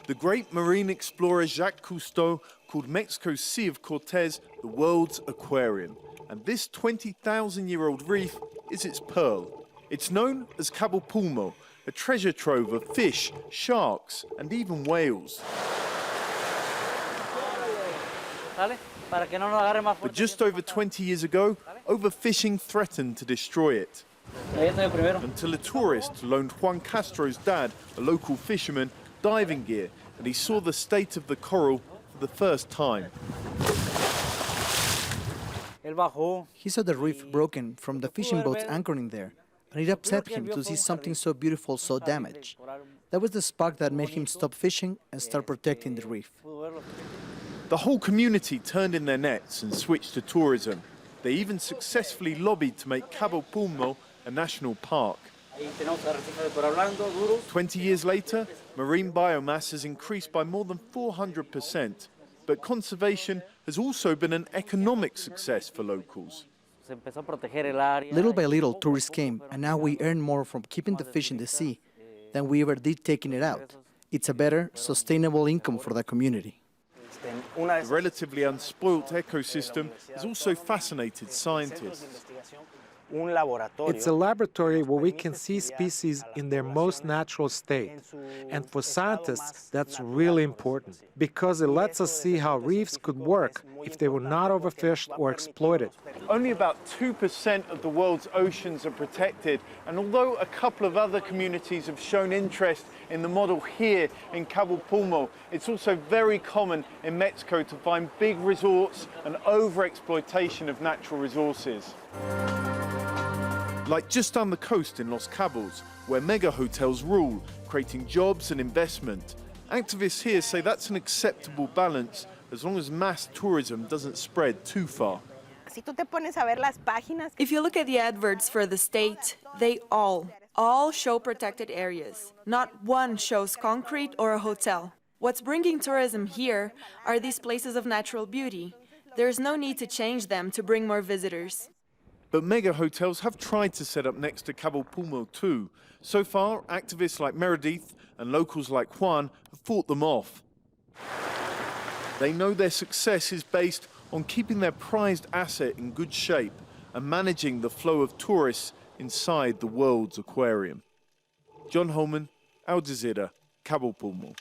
The great marine explorer Jacques Cousteau called Mexico's Sea of Cortez the world's aquarium. And this 20,000-year-old reef is its pearl. It's known as Cabo Pulmo, a treasure trove of fish, sharks, and even whales. But just over 20 years ago, overfishing threatened to destroy it. Until a tourist loaned Juan Castro's dad, a local fisherman, diving gear, and he saw the state of the coral for the first time. He saw the reef broken from the fishing boats anchoring there, and it upset him to see something so beautiful so damaged. That was the spark that made him stop fishing and start protecting the reef. The whole community turned in their nets and switched to tourism. They even successfully lobbied to make Cabo Pulmo a national park. 20 years later, marine biomass has increased by more than 400%. But conservation has also been an economic success for locals. Little by little, tourists came, and now we earn more from keeping the fish in the sea than we ever did taking it out. It's a better, sustainable income for the community. The relatively unspoilt ecosystem has also fascinated scientists. It's a laboratory where we can see species in their most natural state. And for scientists, that's really important because it lets us see how reefs could work if they were not overfished or exploited. Only about 2% of the world's oceans are protected, and although a couple of other communities have shown interest in the model here in Cabo Pulmo, it's also very common in Mexico to find big resorts and overexploitation of natural resources. Like just down the coast in Los Cabos, where mega hotels rule, creating jobs and investment. Activists here say that's an acceptable balance as long as mass tourism doesn't spread too far. If you look at the adverts for the state, they all show protected areas. Not one shows concrete or a hotel. What's bringing tourism here are these places of natural beauty. There's no need to change them to bring more visitors. But mega hotels have tried to set up next to Cabo Pulmo too. So far, activists like MEREDITH and locals like JUAN have fought them off. They know their success is based on keeping their prized asset in good shape and managing the flow of tourists inside the world's aquarium. John Holman, Jazeera, Cabo Pulmo.